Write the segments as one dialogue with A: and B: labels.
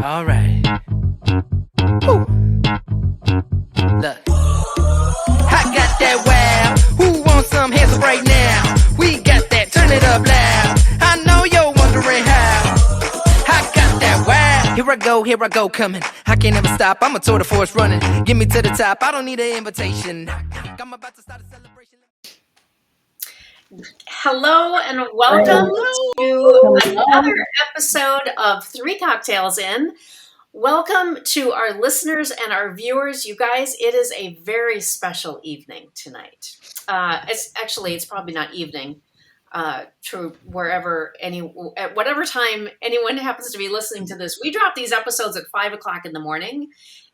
A: All right. Woo. Look. I got that wow. Who wants some hands up right now? We got that. Turn it up loud. I know you're wondering how. I got that wow. Here I go, coming. I can't ever stop. I'm a tour de force running. Get me to the top. I don't need an invitation. I'm about to start a celebration.
B: Hello and welcome to another episode of Three Cocktails In. Welcome to our listeners and our viewers. You guys, it is a very special evening tonight. It's probably not evening to at whatever time anyone happens to be listening to this. We drop these episodes at 5 o'clock in the morning.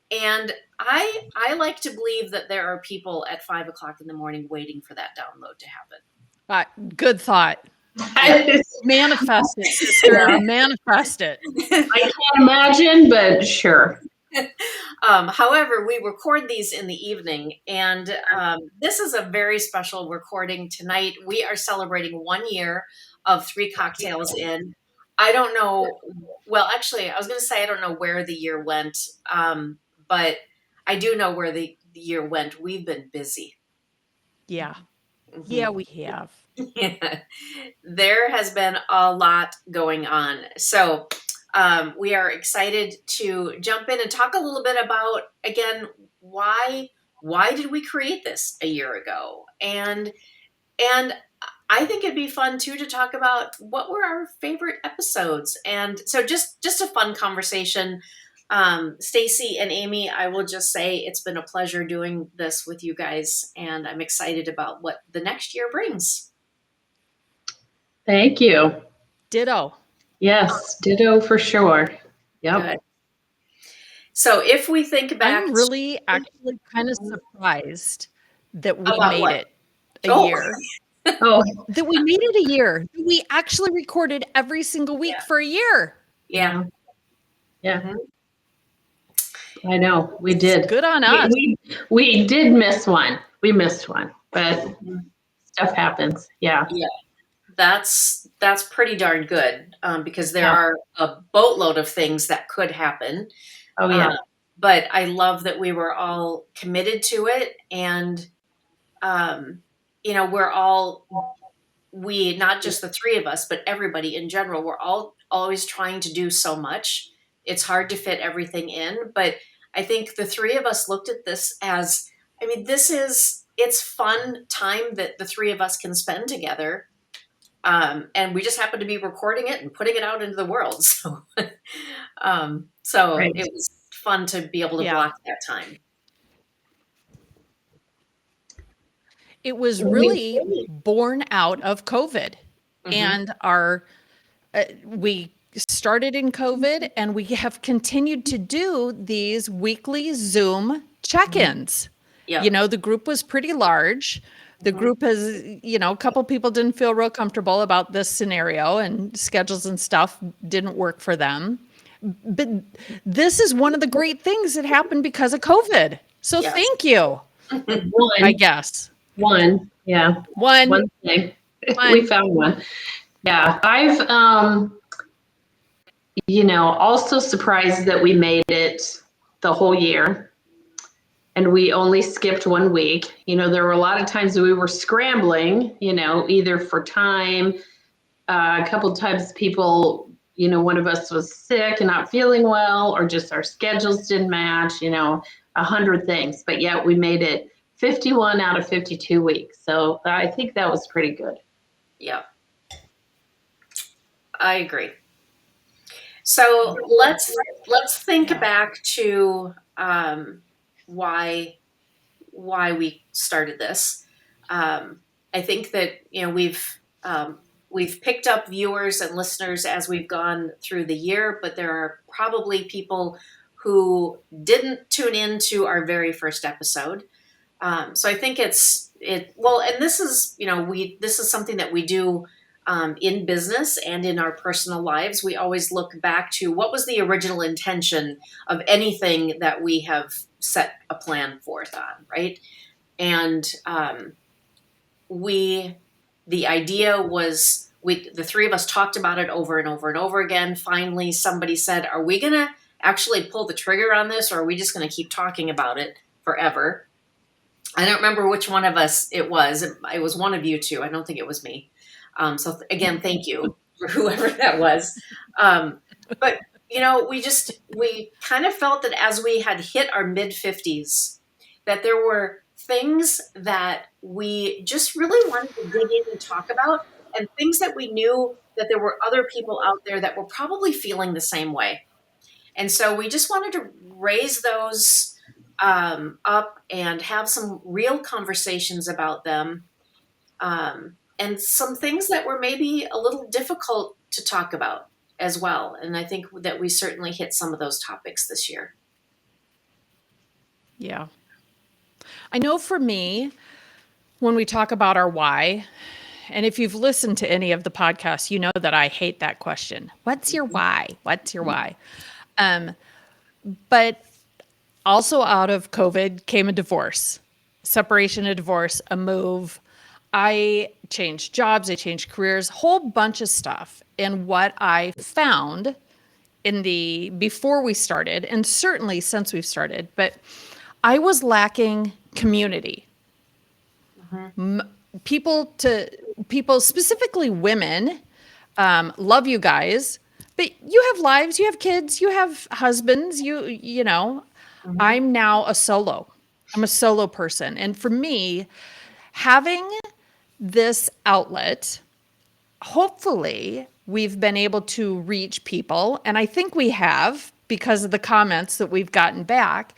B: And I like to believe that there are people at 5 o'clock in the morning waiting for that download to happen.
C: Good thought. Manifest it, sister. Manifest it.
D: I can't imagine, but sure.
B: However, we record these in the evening, and this is a very special recording tonight. We are celebrating 1 year of Three Cocktails In. I don't know. Well, actually, I was going to say I don't know where the year went, but I do know where the year went. We've been busy.
C: Yeah. Yeah, we have.
B: Yeah. There has been a lot going on. So we are excited to jump in and talk a little bit about, again, why did we create this a year ago? And I think it'd be fun too to talk about what were our favorite episodes. And so just a fun conversation. Stacy and Amy, I will just say it's been a pleasure doing this with you guys, and I'm excited about what the next year brings.
D: Thank you.
C: Ditto.
D: Yes, ditto for sure. Yep.
B: Good. So if we think back,
C: I'm really actually kind of surprised that we
B: About
C: made
B: what?
C: it a year.
D: Oh,
C: That we made it a year. We actually recorded every single week for a year.
B: yeah.
D: yeah.
B: Mhm.
D: I know. We did.
C: Good on us.
D: We did miss one. We missed one, but stuff happens. Yeah.
B: That's pretty darn good because there
D: Yeah.
B: are a boatload of things that could happen.
D: Oh, yeah.
B: But I love that we were all committed to it, and we not just the three of us, but everybody in general. We're all always trying to do so much. It's hard to fit everything in, but I think the three of us looked at this as, it's fun time that the three of us can spend together. And we just happen to be recording it and putting it out into the world. So,
D: Right.
B: It was fun to be able to block that time.
C: It was really born out of COVID.
B: Mhm.
C: And we started in COVID, and we have continued to do these weekly Zoom check-ins.
B: Yeah.
C: The group was pretty large. The group has, a couple people didn't feel real comfortable about this scenario, and schedules and stuff didn't work for them. But this is one of the great things that happened because of COVID. So
B: Yeah.
C: thank you,
D: One.
C: I guess.
D: One. Yeah. One thing. We found one. Yeah. I've, also surprised that we made it the whole year. And we only skipped 1 week. There were a lot of times we were scrambling, either for time. A couple of times people, one of us was sick and not feeling well, or just our schedules didn't match, 100 things. But yet we made it 51 out of 52 weeks. So I think that was pretty good.
B: Yeah. I agree. So let's think back to why we started this. I think that we've picked up viewers and listeners as we've gone through the year, but there are probably people who didn't tune in to our very first episode. So I think and this is this is something that we do in business and in our personal lives. We always look back to what was the original intention of anything that we have set a plan forth on, right? And the idea was, the three of us talked about it over and over and over again. Finally, somebody said, are we going to actually pull the trigger on this, or are we just going to keep talking about it forever? I don't remember which one of us it was. It was one of you two. I don't think it was me. So again, thank you for whoever that was. But we kind of felt that as we had hit our mid 50s, that there were things that we just really wanted to dig in and talk about, and things that we knew that there were other people out there that were probably feeling the same way. And so we just wanted to raise those up and have some real conversations about them, and some things that were maybe a little difficult to talk about as well. And I think that we certainly hit some of those topics this year.
C: Yeah. I know for me, when we talk about our why, and if you've listened to any of the podcasts, you know that I hate that question. What's your why? What's your why? But also out of COVID came a divorce, separation, a divorce, a move. I changed jobs, I changed careers, whole bunch of stuff. And what I found before we started, and certainly since we've started, but I was lacking community. People, specifically women, love you guys, but you have lives, you have kids, you have husbands, you know. I'm now a solo. I'm a solo person. And for me, having this outlet, hopefully we've been able to reach people, and I think we have because of the comments that we've gotten back,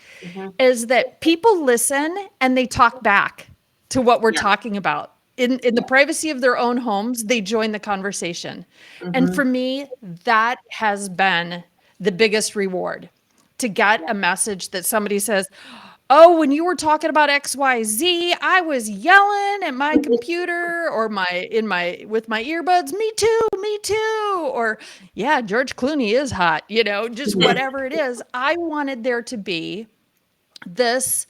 C: is that people listen and they talk back to what we're talking about. In the privacy of their own homes, they join the conversation. And for me, that has been the biggest reward, to get a message that somebody says, oh, when you were talking about XYZ, I was yelling at my computer or with my earbuds, me too. Or yeah, George Clooney is hot, just whatever it is. I wanted there to be this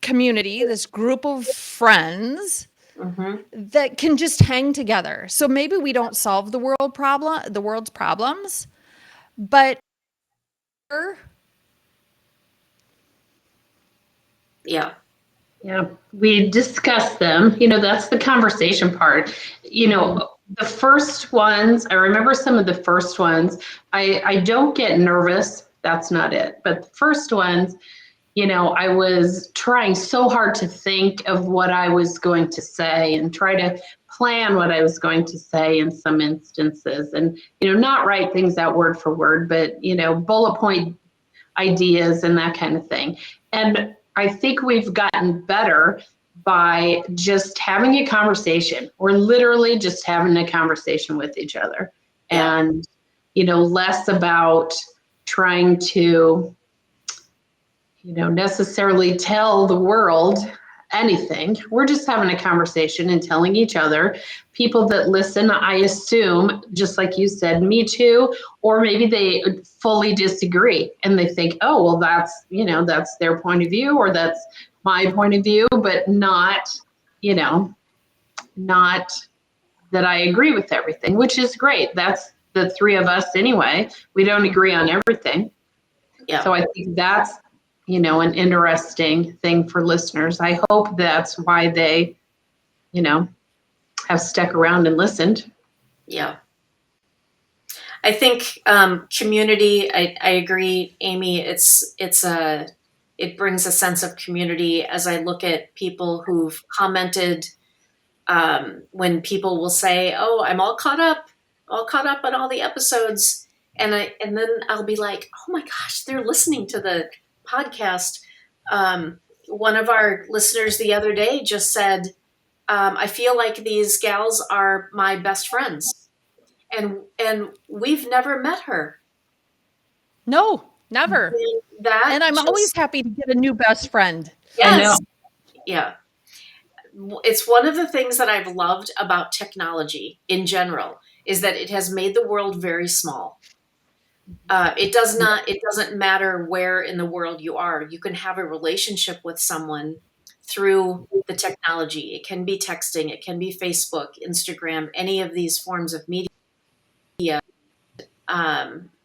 C: community, this group of friends that can just hang together. So maybe we don't solve the world's problems, but
B: Yeah.
D: Yeah, we discuss them. That's the conversation part. The first ones, I remember some of the first ones. I don't get nervous. That's not it. But the first ones, I was trying so hard to think of what I was going to say and try to plan what I was going to say in some instances, and, not write things out word for word, but, bullet point ideas and that kind of thing. And I think we've gotten better by just having a conversation, or literally just having a conversation with each other.
B: Yeah.
D: And, less about trying to, necessarily tell the world anything. We're just having a conversation and telling each other. People that listen, I assume, just like you said, me too, or maybe they fully disagree and they think, oh, well, that's their point of view, or that's my point of view, but not that I agree with everything, which is great. That's the three of us anyway. We don't agree on everything.
B: Yeah.
D: So I think that's, an interesting thing for listeners. I hope that's why they, have stuck around and listened.
B: Yeah. I think community, I agree, Amy. It brings a sense of community as I look at people who've commented, when people will say, oh, I'm all caught up on all the episodes. And then I'll be like, oh my gosh, they're listening to the podcast. One of our listeners the other day just said, I feel like these gals are my best friends. And we've never met her.
C: no, never. And I'm always happy to get a new best friend.
B: Yes.
D: I know.
B: Yeah. It's one of the things that I've loved about technology in general, is that it has made the world very small. It doesn't matter where in the world you are. You can have a relationship with someone through the technology. It can be texting, it can be Facebook, Instagram, any of these forms of media.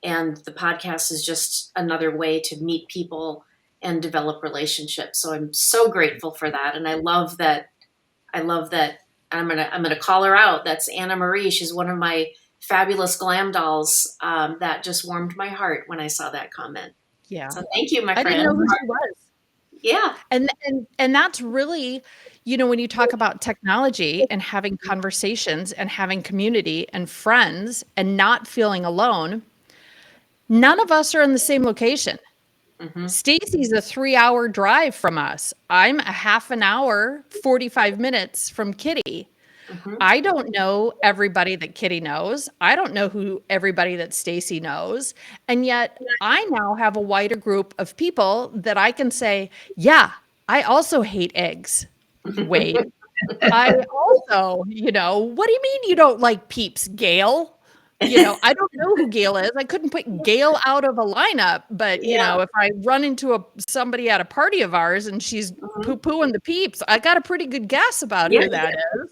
B: And the podcast is just another way to meet people and develop relationships. So I'm so grateful for that. And I love that. I'm gonna call her out. That's Anna Marie. She's one of my fabulous glam dolls. That just warmed my heart when I saw that comment.
C: Yeah.
B: So thank you, my
C: I
B: friend.
C: didn't know who she was.
B: Yeah.
C: And that's really, when you talk about technology and having conversations and having community and friends and not feeling alone, none of us are in the same location.
B: Mm-hmm.
C: Stacy's a 3-hour drive from us. I'm a half an hour, 45 minutes from Kitty.
B: Mm-hmm.
C: I don't know everybody that Kitty knows. I don't know who everybody that Stacy knows. And yet I now have a wider group of people that I can say, yeah, I also hate eggs. Wait, I also, what do you mean you don't like Peeps, Gail? I don't know who Gail is. I couldn't put Gail out of a lineup, but if I run into somebody at a party of ours and she's poo-pooing the Peeps, I got a pretty good guess about who that is.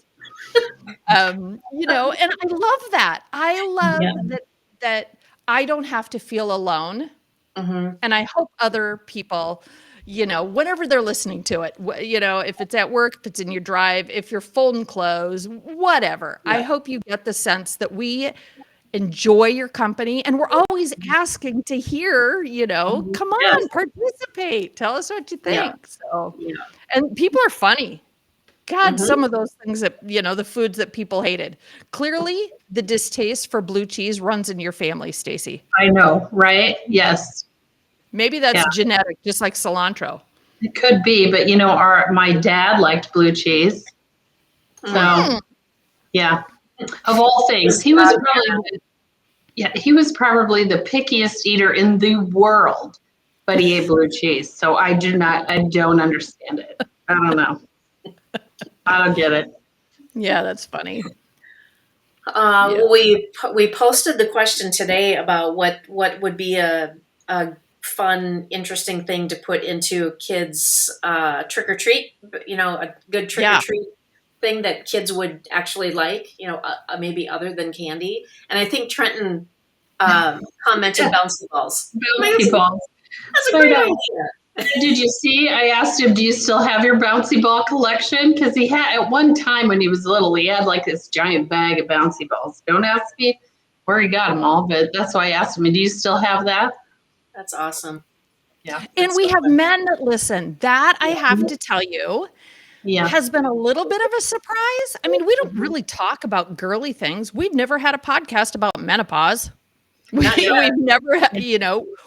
C: And I love that. I love that I don't have to feel alone.
B: Mm-hmm.
C: And I hope other people, whenever they're listening to it, if it's at work, if it's in your drive, if you're folding clothes, whatever. I hope you get the sense that we enjoy your company and we're always asking to hear, come on, participate. Tell us what you think. So, and people are funny. God, some of those things that, the foods that people hated. Clearly, the distaste for blue cheese runs in your family, Stacy.
D: I know, right? Yes.
C: Maybe that's genetic, just like cilantro.
D: It could be, but my dad liked blue cheese. So, yeah. Of all things, he was probably the pickiest eater in the world, but he ate blue cheese. So I don't understand it. I don't know. I don't get it.
C: Yeah, that's funny.
B: We posted the question today about what would be a fun, interesting thing to put into kids' trick or treat. A good trick or treat thing that kids would actually like. Maybe other than candy. And I think Trenton commented bouncy balls.
D: Bouncy balls.
B: That's a great idea.
D: Did you see? I asked him, do you still have your bouncy ball collection? Because he had, at one time when he was little, he had like this giant bag of bouncy balls. Don't ask me where he got them all, but that's why I asked him, do you still have that?
B: That's awesome.
D: Yeah.
C: And we have men that listen. That I have to tell you has been a little bit of a surprise. I mean, we don't really talk about girly things. We've never had a podcast about menopause. We've never had,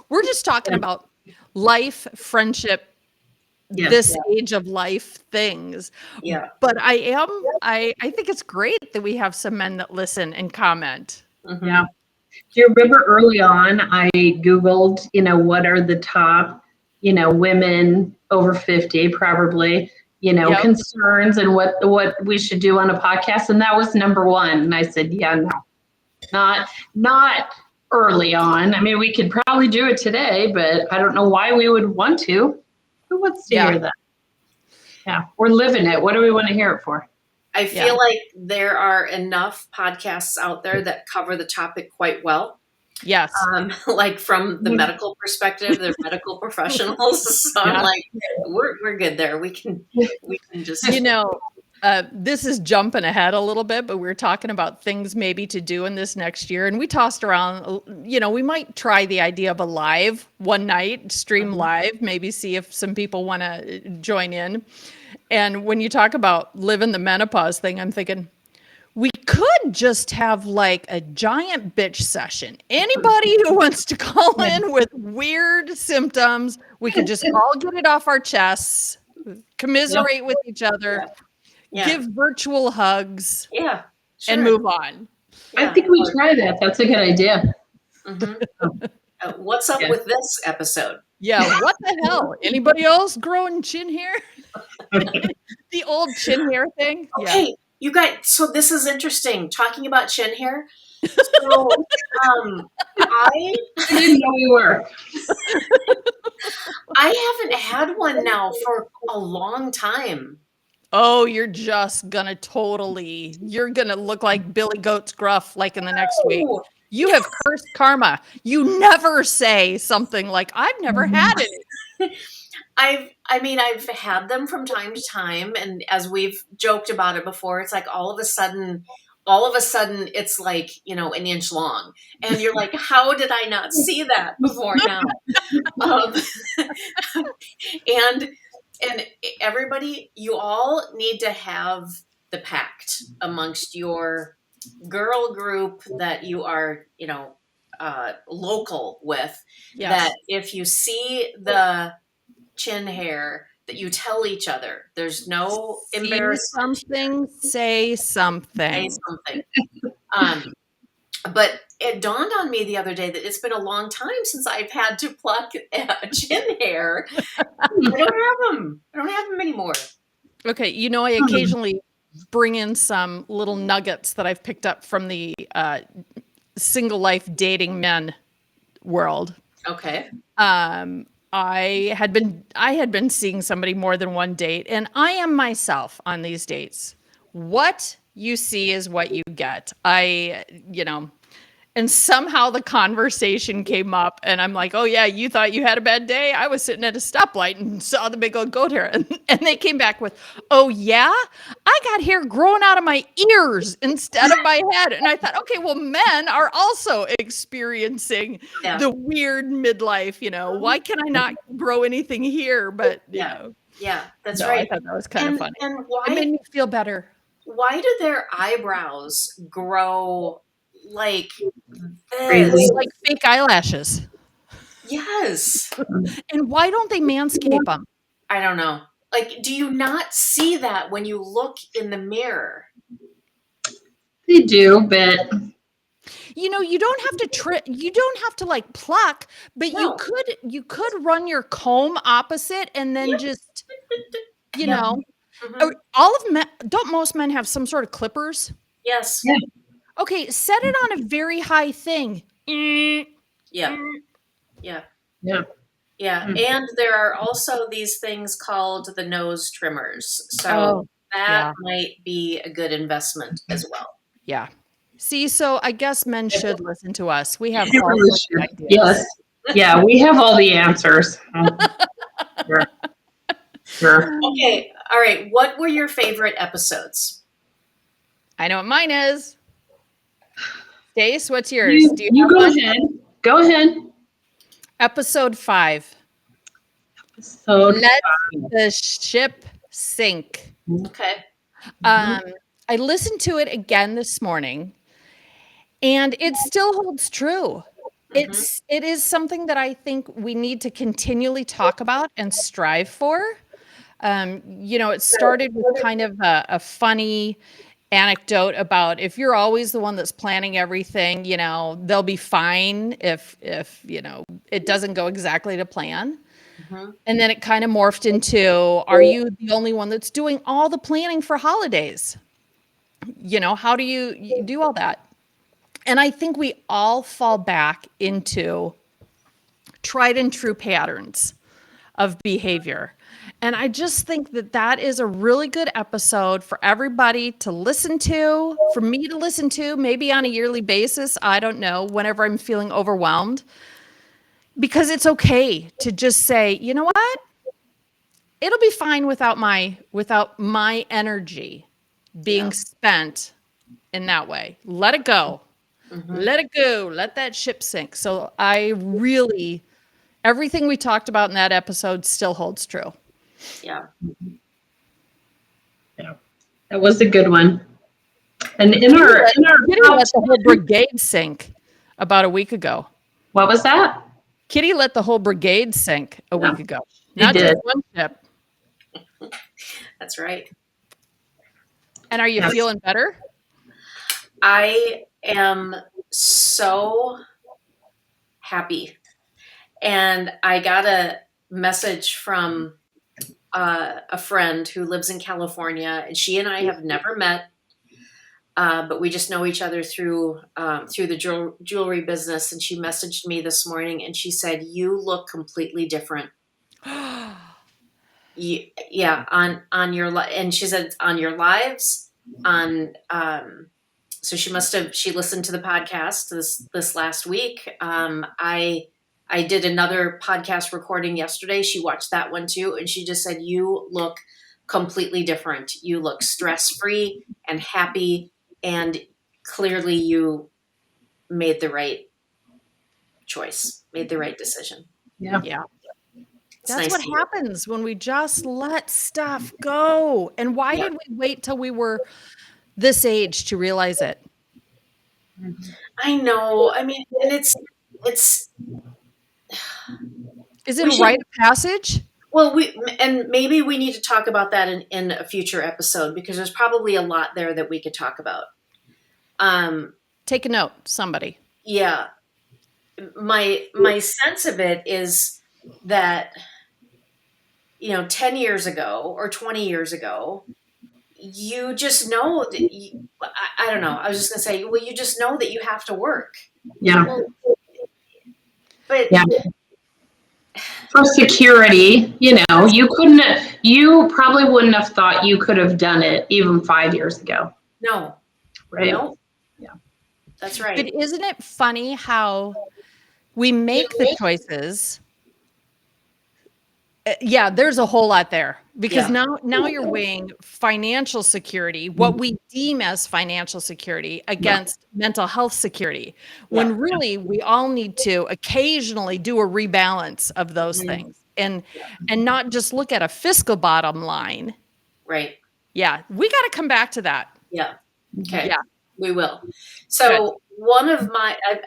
C: we're just talking about life, friendship, this age of life things.
B: Yeah.
C: But I think it's great that we have some men that listen and comment.
B: Mm-hmm.
D: Yeah. Do you remember early on, I Googled, what are the top, women over 50 probably, concerns and what we should do on a podcast. And that was number one. And I said, no, not early on. I mean, we could probably do it today, but I don't know why we would want to. Who wants to hear that? Yeah, we're living it. What do we want to hear it for?
B: I feel like there are enough podcasts out there that cover the topic quite well.
C: Yes.
B: Like from the medical perspective, they're medical professionals. So I'm like, we're good there. We can just
C: this is jumping ahead a little bit, but we were talking about things maybe to do in this next year. And we tossed around, we might try the idea of a live one night, stream live, maybe see if some people want to join in. And when you talk about living the menopause thing, I'm thinking we could just have like a giant bitch session. Anybody who wants to call in with weird symptoms, we could just all get it off our chests, commiserate with each other. Give virtual hugs and move on.
D: I think we try that. That's a good idea.
B: Mm-hmm. What's up with this episode?
C: Yeah, what the hell? Anybody else growing chin hair? The old chin hair thing?
B: Okay, you guys, so this is interesting. Talking about chin hair. So, I
D: didn't know we were.
B: I haven't had one now for a long time.
C: Oh, you're just gonna you're gonna look like Billy Goat's Gruff like in the next week.
B: Oh,
C: You have cursed karma. You never say something like, I've never had it.
B: I've had them from time to time, and as we've joked about it before, it's like all of a sudden it's like, an inch long. And you're like, how did I not see that before now? Um, and and everybody, you all need to have the pact amongst your girl group that you are, local with,
C: Yes.
B: that if you see the chin hair, that you tell each other. There's no
C: See
B: embarrassment.
C: something, say
B: Say
C: something.
B: something. But it dawned on me the other day that it's been a long time since I've had to pluck chin hair. I don't have them. I don't have them anymore.
C: Okay, I occasionally bring in some little nuggets that I've picked up from the single life dating men world.
B: Okay.
C: I had been seeing somebody more than one date, and I am myself on these dates. What you see is what you get. And somehow the conversation came up, and I'm like, oh yeah, you thought you had a bad day? I was sitting at a stoplight and saw the big old goat hair. And they came back with, oh yeah, I got hair growing out of my ears instead of my head. And I thought, okay, well, men are also experiencing the weird midlife, why can I not grow anything here? But,
B: Yeah, that's
C: no,
B: right.
C: I thought that was kind of funny.
B: And
C: It made me feel better.
B: why do their eyebrows grow like
D: Crazy.
B: this?
C: Like fake eyelashes.
B: Yes.
C: And why don't they manscape them?
B: I don't know. Like, do you not see that when you look in the mirror?
D: They do, but
C: You don't have to you don't have to like pluck, but
B: No.
C: you could run your comb opposite and then just
B: Mhm.
C: all of men, don't most men have some sort of clippers?
B: Yes.
D: Yeah.
C: Okay, set it on a very high thing.
B: Yeah. Yeah.
D: yeah.
B: Yeah.
D: Mhm.
B: And there are also these things called the nose trimmers. So that might be a good investment as well.
C: Yeah. See, so I guess men should listen to us. We have
D: They
C: all
D: really
C: sorts of
D: should.
C: ideas.
D: Yes. Yeah, we have all the answers. Sure.
B: Okay. All right. What were your favorite episodes?
C: I know what mine is. Stace, what's yours? Do
D: You
C: have
D: go
C: one?
D: ahead. Go ahead.
C: Episode 5.
D: So
C: Let the ship sink.
B: Okay.
C: I listened to it again this morning, and it still holds true. It is something that I think we need to continually talk about and strive for. It started with kind of a funny anecdote about if you're always the one that's planning everything, they'll be fine if it doesn't go exactly to plan. And then it kind of morphed into, are you the only one that's doing all the planning for holidays? How do you do all that? And I think we all fall back into tried and true patterns of behavior. And I just think that that is a really good episode for everybody to listen to, for me to listen to, maybe on a yearly basis. I don't know, whenever I'm feeling overwhelmed. Because it's okay to just say, you know what? It'll be fine without my energy being spent in that way. Let it go. Let it go. Let that ship sink. So everything we talked about in that episode still holds true.
B: Yeah.
D: Yeah. That was a good one. And
C: Kitty let the whole brigade sink about a week ago.
D: What was that?
C: Kitty let the whole brigade sink a week ago. Not
D: did.
C: just one ship.
B: That's right.
C: And are you feeling better?
B: I am so happy. And I got a message from a friend who lives in California, and she and I have never met, but we just know each other through the jewelry business. And she messaged me this morning, and she said, "You look completely different." Yeah, on your and she said on your lives on so she listened to the podcast this last week. I did another podcast recording yesterday. She watched that one too, and she just said you look completely different. You look stress-free and happy, and clearly you made the right choice, made the right decision.
D: Yeah.
C: Yeah.
B: It's
C: That's
B: nice
C: what
B: to hear.
C: happens when we just let stuff go. And why
B: Yeah.
C: did we wait till we were this age to realize it?
B: I know. I mean, and it's
C: Is it
B: we
C: a
B: should
C: rite of passage?
B: well and maybe we need to talk about that in a future episode because there's probably a lot there that we could talk about.
C: Take a note, somebody.
B: Yeah, my sense of it is that 10 years ago or 20 years ago, you just know that I don't know. I was just gonna say, well, you just know that you have to work.
D: Yeah.
B: Well, but
D: Yeah. For security, you probably wouldn't have thought you could have done it even 5 years ago.
B: no,
D: Right.
B: no,
D: Yeah.
B: that's
C: But
B: right.
C: isn't it funny how we make the choices? Yeah, there's a whole lot there because
B: Yeah.
C: now you're weighing financial security, what we deem as financial security against mental health security, when
B: Yeah.
C: really we all need to occasionally do a rebalance of those
B: Mhm.
C: things and not just look at a fiscal bottom line.
B: Right.
C: Yeah, we got to come back to that.
B: Yeah. Okay.
C: Yeah.
B: We will.
C: Good.
B: So one of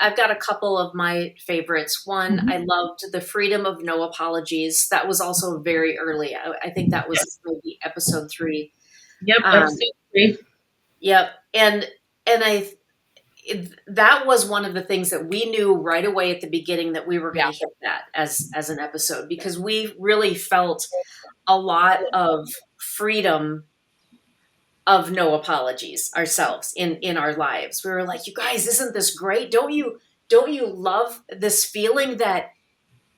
B: I've got a couple of my favorites. One, I loved the freedom of no apologies. That was also very early. I think that was maybe episode 3.
D: Yep. Episode 3.
B: Yep. And that was one of the things that we knew right away at the beginning that we were going to hit that as an episode because we really felt a lot of freedom of no apologies ourselves in our lives. We were like, you guys, isn't this great? Don't you love this feeling that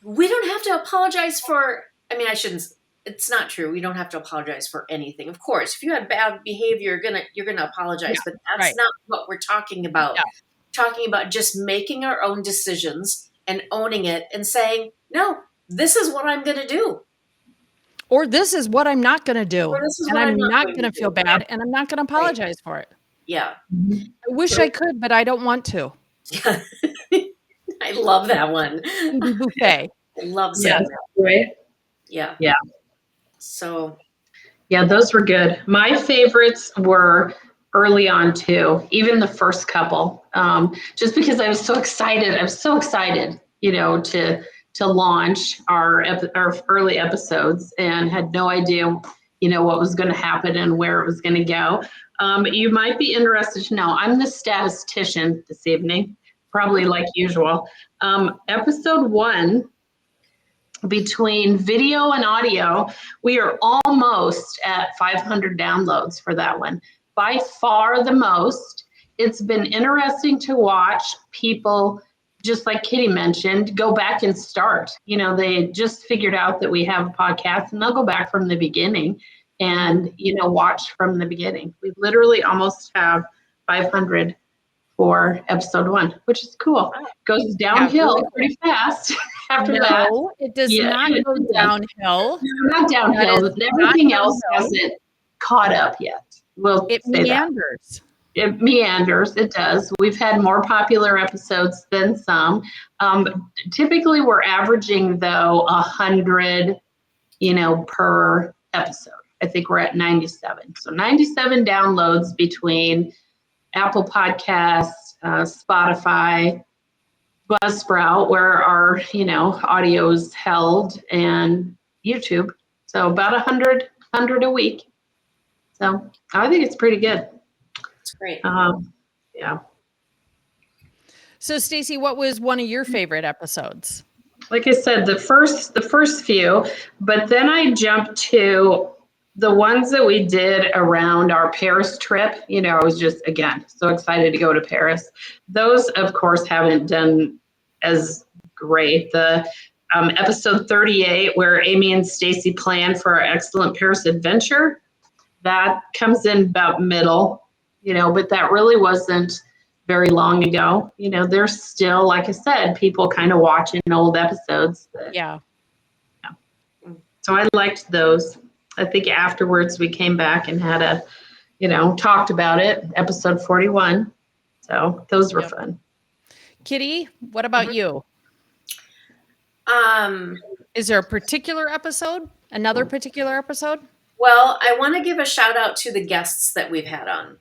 B: we don't have to apologize for, I mean, it's not true. We don't have to apologize for anything. Of course, if you had bad behavior, you're gonna apologize, but that's
C: right.
B: not what we're talking about.
C: Yeah.
B: Talking about just making our own decisions and owning it and saying, no, this is what I'm gonna do.
C: Or this is what I'm not going to do.
B: Or this is
C: And
B: what
C: I'm
B: I'm
C: not
B: going
C: going to
B: to
C: feel
B: do.
C: bad and I'm not going to apologize for it.
B: Yeah.
C: I wish I could, but I don't want to.
B: I love that one.
C: Buffet.
B: I love
D: Yeah.
B: that.
D: Right.
B: Yeah.
D: Yeah.
B: So
D: Yeah, those were good. My favorites were early on too, even the first couple, just because I was so excited. I was so excited, to launch our early episodes and had no idea, what was going to happen and where it was going to go. You might be interested to know, I'm the statistician this evening, probably like usual. Episode 1, between video and audio, we are almost at 500 downloads for that one. By far the most. It's been interesting to watch people, just like Kitty mentioned, go back and start. They just figured out that we have a podcast and they'll go back from the beginning and, watch from the beginning. We literally almost have 500 for episode 1, which is cool. Goes downhill pretty fast after that.
C: No, it does not go downhill.
D: Not downhill. Everything else hasn't caught up yet.
C: It meanders.
D: It meanders. It does. We've had more popular episodes than some. Typically, we're averaging, though, 100, per episode. I think we're at 97. So 97 downloads between Apple Podcasts, Spotify, Buzzsprout, where our, audio is held, and YouTube. So about 100 a week. So I think it's pretty good.
B: it's great.
D: Yeah.
C: So Stacy, what was one of your favorite episodes?
D: Like I said, the first few, but then I jumped to the ones that we did around our Paris trip. I was just, again, so excited to go to Paris. Those, of course, haven't done as great. episode 38, where Amy and Stacy plan for our excellent Paris adventure. That comes in about middle, but that really wasn't very long ago. There's still, like I said, people kind of watching old episodes.
C: Yeah.
D: So I liked those. I think afterwards we came back and had talked about it, episode 41. So those were fun.
C: Kitty, what about you? Is there a particular episode? Another particular episode?
B: Well, I want to give a shout out to the guests that we've had on.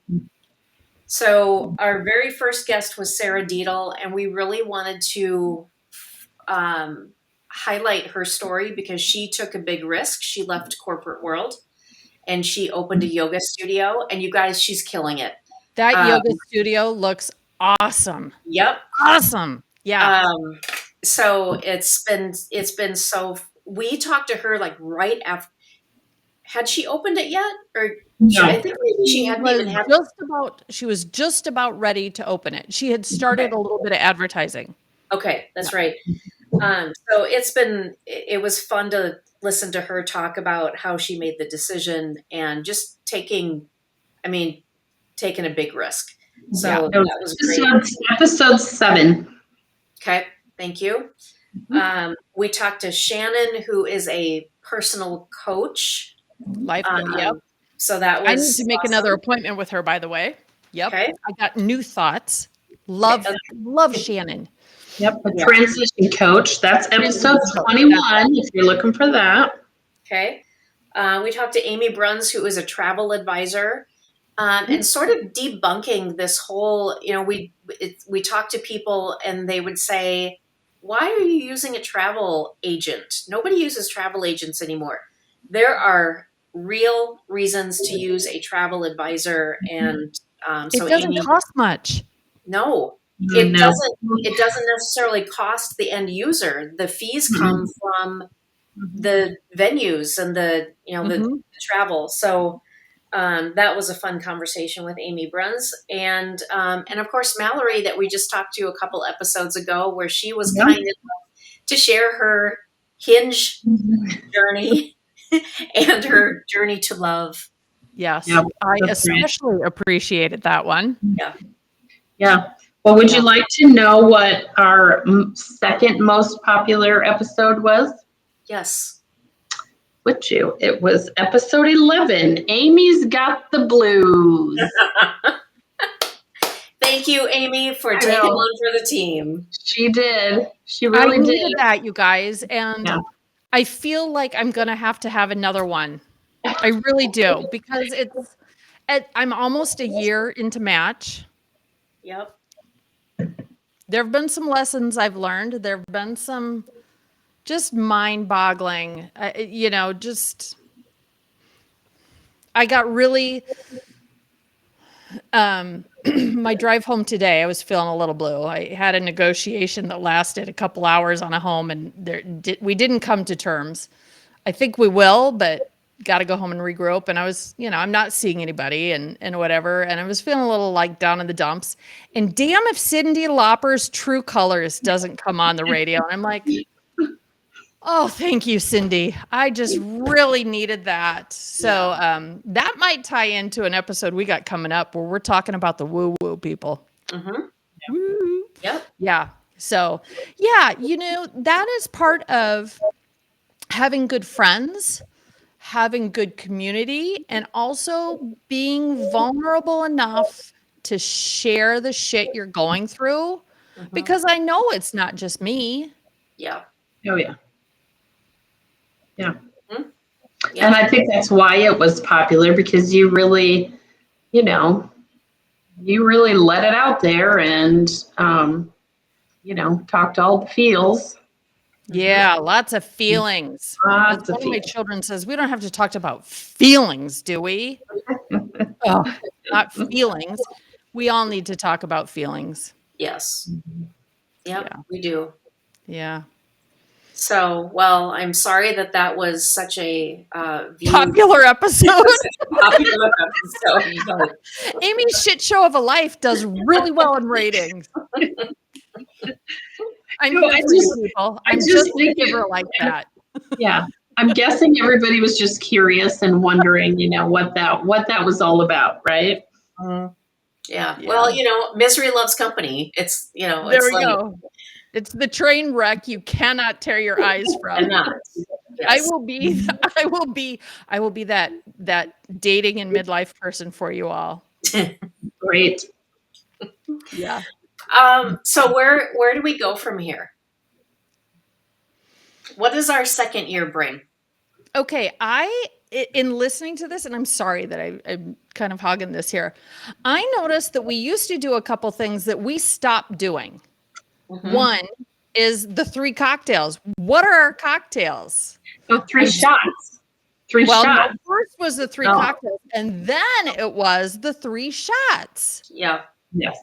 B: So our very first guest was Sarah Deedle, and we really wanted to highlight her story because she took a big risk. She left corporate world and she opened a yoga studio, and you guys, she's killing it.
C: That yoga studio looks awesome.
B: Yep.
C: Awesome. Yeah.
B: So it's been so, we talked to her like right after, had she opened it yet? Or
D: No.
B: I think she hadn't even had
C: she was just about ready to open it. She had started a little bit of advertising.
B: Okay, that's right. So it was fun to listen to her talk about how she made the decision and just taking a big risk. So that was great.
D: Episode 7.
B: Okay, thank you. We talked to Shannon, who is a personal coach.
C: Lifeline. Yep.
B: So that was
C: I need to make another appointment with her, by the way. Yep.
B: Okay.
C: I got new thoughts. Love Shannon.
D: Yep. A transition coach. That's episode 21 if you're looking for that.
B: Okay. We talked to Amy Bruns, who is a travel advisor, and sort of debunking this whole, we talked to people and they would say, why are you using a travel agent? Nobody uses travel agents anymore. There are real reasons to use a travel advisor, and so
C: it doesn't cost much.
B: No, it doesn't. It doesn't necessarily cost the end user. The fees come from the venues and the travel. So that was a fun conversation with Amy Bruns, and of course Malory, that we just talked to a couple episodes ago, where she was kind enough to share her Hinge journey and her journey to love.
C: Yes, I especially appreciated that one.
B: Yeah.
D: Well, would you like to know what our second most popular episode was?
B: Yes.
D: Would you? It was episode 11. Amy's Got the Blues.
B: Thank you, Amy, for taking one for the team.
D: She did. She really did.
C: I needed that, you guys, and I feel like I'm going to have another one. I really do, because I'm almost a year into Match.
B: Yep.
C: There have been some lessons I've learned. There have been some just mind-boggling, I got really, my drive home today, I was feeling a little blue. I had a negotiation that lasted a couple hours on a home, and we didn't come to terms. I think we will, but got to go home and regroup. And I was, I'm not seeing anybody and whatever. And I was feeling a little like down in the dumps. And damn if Cyndi Lauper's True Colors doesn't come on the radio. And I'm like, oh, thank you, Cyndi. I just really needed that. So that might tie into an episode we got coming up where we're talking about the woo-woo people.
B: Mm-hmm.
C: Woo.
B: Yep.
C: Yeah. So, that is part of having good friends, having good community, and also being vulnerable enough to share the shit you're going through, because I know it's not just me.
B: Yeah.
D: Oh, yeah. Yeah. And I think that's why it was popular, because you really, you really let it out there and, talked all the feels.
C: Yeah, lots of feelings. One of my children says, we don't have to talk about feelings, do we? Oh, not feelings. We all need to talk about feelings.
B: Yes. Yep, we do.
C: Yeah.
B: So, well, I'm sorry that was such a
C: popular episode.
B: Popular episode.
C: Amy's Shit Show of a Life does really well in ratings. I'm
D: No,
C: here
D: I
C: for you
D: just-
C: people.
D: I
C: I'm
D: just
C: just a
D: think it-
C: giver like that.
D: Yeah. I'm guessing everybody was just curious and wondering, what that was all about, right?
B: Yeah.
C: Yeah.
B: Well, misery loves company. It's,
C: There
B: it's
C: we
B: like,
C: go. It's the train wreck you cannot tear your eyes from.
B: I'm not.
C: I
B: Yes.
C: will be that dating and midlife person for you all.
D: Great.
C: Yeah.
B: So where do we go from here? What does our second year bring?
C: Okay, in listening to this, and I'm sorry that I'm kind of hogging this here. I noticed that we used to do a couple things that we stopped doing.
B: Mhm.
C: One is the 3 cocktails. What are our cocktails?
D: So 3 shots. 3
C: Well, no,
D: shots.
C: first was the 3
D: Oh.
C: cocktails, and then it was the 3 shots.
B: Yeah.
D: Yes.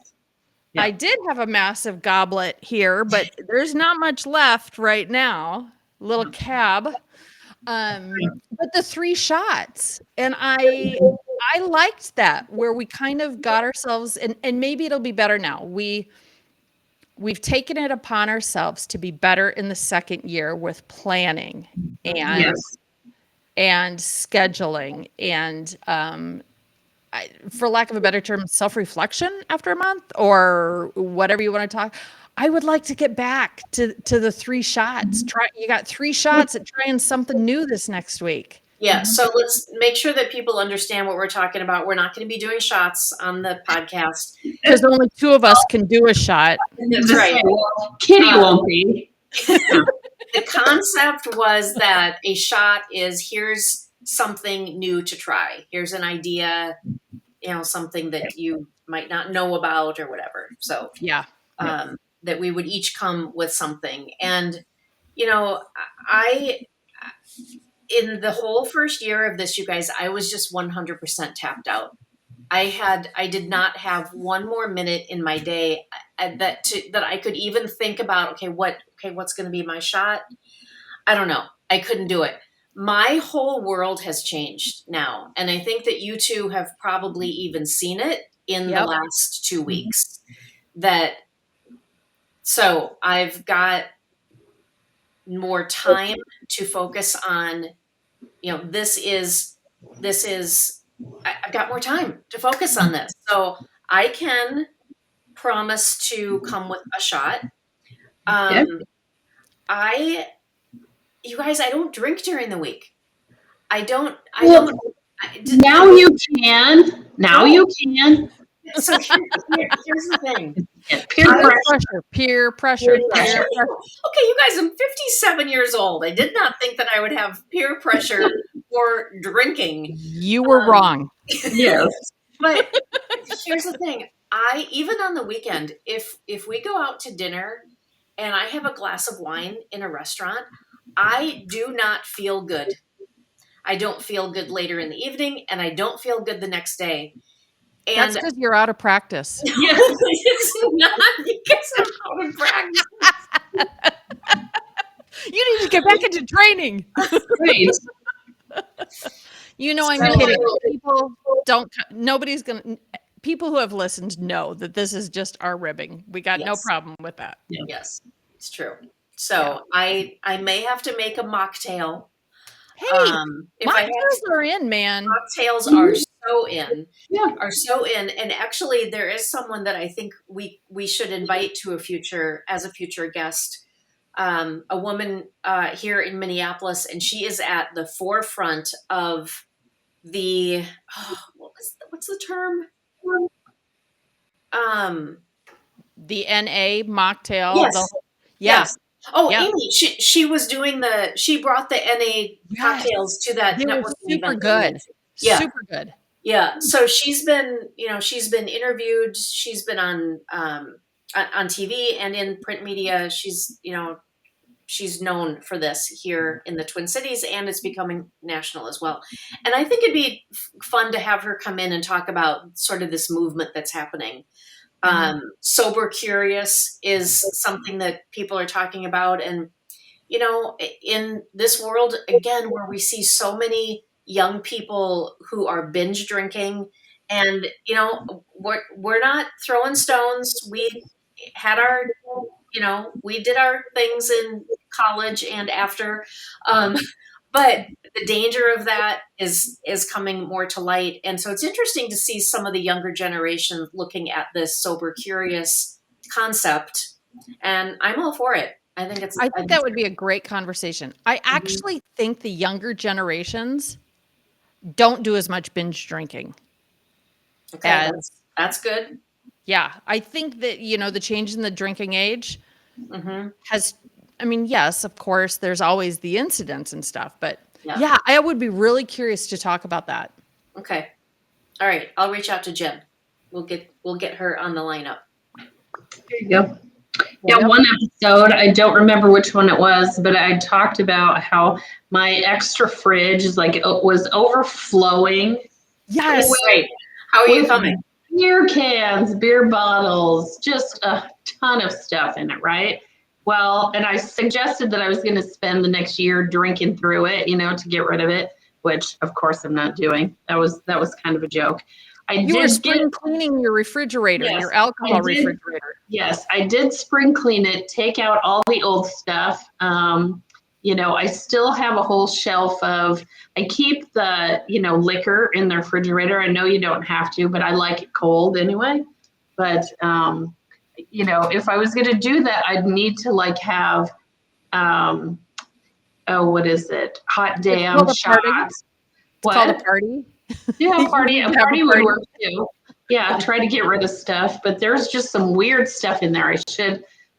D: Yeah.
C: I did have a massive goblet here, but there's not much left right now. Little cab. But the 3 shots, and I liked that, where we kind of got ourselves, and maybe it'll be better now. We've taken it upon ourselves to be better in the second year with planning and
D: Yes.
C: and scheduling and for lack of a better term, self-reflection after a month or whatever you want to talk. I would like to get back to the 3 shots. You got 3 shots at trying something new this next week.
B: Yeah. So let's make sure that people understand what we're talking about. We're not going to be doing shots on the podcast.
C: Because only 2 of us can do a shot.
B: That's right.
D: Well, Kitty won't be.
B: The concept was that a shot is, here's something new to try. Here's an idea, something that you might not know about or whatever. So
C: Yeah.
B: that we would each come with something. And, in the whole first year of this, you guys, I was just 100% tapped out. I did not have one more minute in my day that I could even think about, what's going to be my shot? I don't know. I couldn't do it. My whole world has changed now. And I think that you two have probably even seen it in the
C: Yep.
B: last 2 weeks. So I've got more time to focus on, I've got more time to focus on this. So I can promise to come with a shot. You guys, I don't drink during the week.
D: Now you can. Now you can.
B: So here's the thing.
C: Peer pressure.
B: Okay, you guys, I'm 57 years old. I did not think that I would have peer pressure for drinking.
C: You were wrong.
D: Yes.
B: But here's the thing. Even on the weekend, if we go out to dinner and I have a glass of wine in a restaurant, I do not feel good. I don't feel good later in the evening, and I don't feel good the next day. And
C: That's because you're out of practice.
B: yes, it's not because I'm out of practice.
C: You need to get back into training.
D: Great.
C: I'm kidding. People who have listened know that this is just our ribbing. We got no problem with that.
B: Yes, it's true. So I may have to make a mocktail.
C: Hey,
B: if I have
C: mocktails are in, man.
B: Mocktails are so in.
D: Yeah.
B: Are so in. And actually there is someone that I think we should invite to a future guest. A woman here in Minneapolis, and she is at the forefront of the what's the term?
C: The NA mocktail.
B: Yes.
C: Yes.
B: Oh,
C: Yeah.
B: Amy, she was doing she brought the NA cocktails to that
C: They were
B: networking
C: super
B: event.
C: good.
B: Yeah.
C: Super good.
B: Yeah. So she's been interviewed. She's been on TV and in print media. She's known for this here in the Twin Cities, and it's becoming national as well. And I think it'd be fun to have her come in and talk about sort of this movement that's happening. Sober curious is something that people are talking about. And, in this world, again, where we see so many young people who are binge drinking, and, we're not throwing stones. We had our we did our things in college and after. But the danger of that is coming more to light. And so it's interesting to see some of the younger generation looking at this sober curious concept. And I'm all for it. I think
C: that would be a great conversation. I actually think the younger generations don't do as much binge drinking.
B: Okay, that's good.
C: Yeah, I think that, the change in the drinking age has, yes, of course, there's always the incidents and stuff, but yeah, I would be really curious to talk about that.
B: Okay. All right. I'll reach out to Jen. We'll get her on the lineup.
D: There you go. Yeah, one episode, I don't remember which one it was, but I talked about how my extra fridge was overflowing.
C: Yes.
B: Wait, how are you coming?
D: Beer cans, beer bottles, just a ton of stuff in it, right? Well, and I suggested that I was going to spend the next year drinking through it, to get rid of it, which of course I'm not doing. That was kind of a joke.
C: You were spring cleaning your refrigerator, your alcohol refrigerator.
D: Yes, I did spring clean it, take out all the old stuff. I still have a whole shelf of, I keep the, liquor in the refrigerator. I know you don't have to, but I like it cold anyway. But, if I was going to do that, I'd need to have, what is it? Hot damn shots.
C: It's called a party.
D: Yeah, a party would work too. Yeah, try to get rid of stuff, but there's just some weird stuff in there.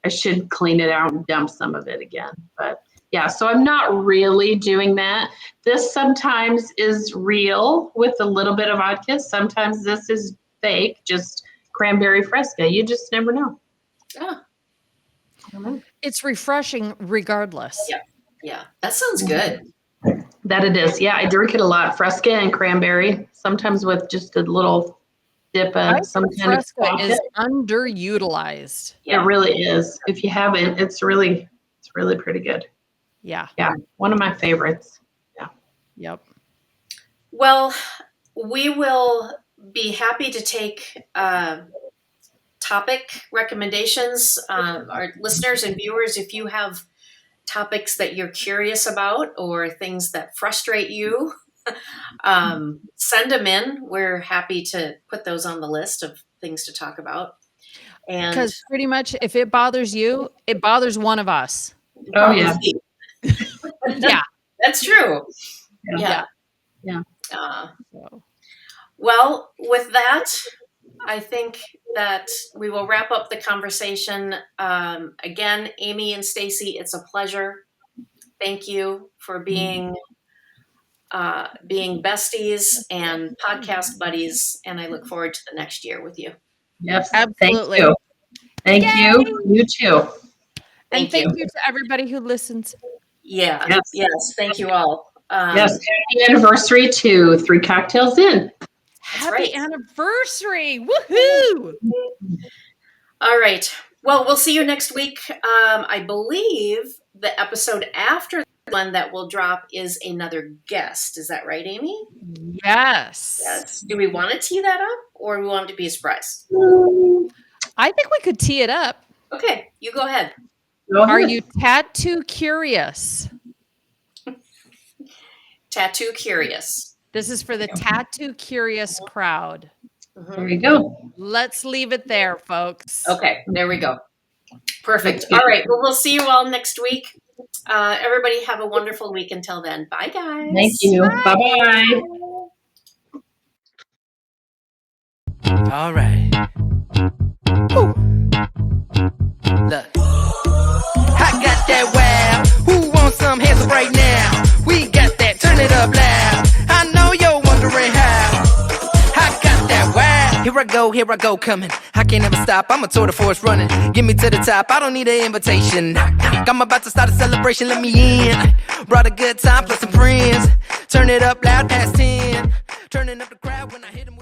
D: I should clean it out and dump some of it again. But yeah, so I'm not really doing that. This sometimes is real with a little bit of vodka. Sometimes this is fake, just cranberry fresca. You just never know.
B: Yeah.
D: I don't know.
C: It's refreshing regardless.
B: Yeah. That sounds good.
D: That it is. Yeah, I drink it a lot. Fresca and cranberry, sometimes with just a little dip of some kind of
C: Fresca is underutilized.
D: Yeah. It really is. If you haven't, it's really pretty good.
C: Yeah.
D: Yeah. One of my favorites. Yeah.
C: Yep.
B: Well, we will be happy to take topic recommendations. Our listeners and viewers, if you have topics that you're curious about or things that frustrate you, send them in. We're happy to put those on the list of things to talk about. And
C: because pretty much if it bothers you, it bothers one of us.
D: Oh yeah.
C: Yeah,
B: that's true. Yeah. Well, with that, I think that we will wrap up the conversation. Again, Amy and Stacy, it's a pleasure. Thank you for being besties and podcast buddies, and I look forward to the next year with you.
D: Yes,
C: absolutely.
D: Thank you. You too.
C: Thank you to everybody who listens.
B: Yeah. Yes. Thank you all.
D: Yes. Happy anniversary to 3 Cocktails In.
C: Happy anniversary. Woohoo.
B: All right. Well, we'll see you next week. I believe the episode after the one that will drop is another guest. Is that right, Amy?
C: Yes.
B: Do we want to tee that up or do we want it to be a surprise?
C: I think we could tee it up.
B: Okay. You go ahead.
C: Are you tattoo curious?
B: Tattoo curious.
C: This is for the tattoo curious crowd.
D: There you go.
C: Let's leave it there, folks.
B: Okay, there we go. Perfect. All right. Well, we'll see you all next week. Everybody have a wonderful week until then. Bye, guys.
D: Thank you. Bye-bye.
A: All right. Ooh. Look. I got that wow. Who wants some hands up right now? We got that. Turn it up loud. I know you're wondering how. I got that wow. Here I go, coming. I can't ever stop. I'm a tour de force running. Get me to the top. I don't need an invitation. I'm about to start a celebration. Let me in. Brought a good time plus some friends. Turn it up loud past 10. Turning up the crowd when I hit them.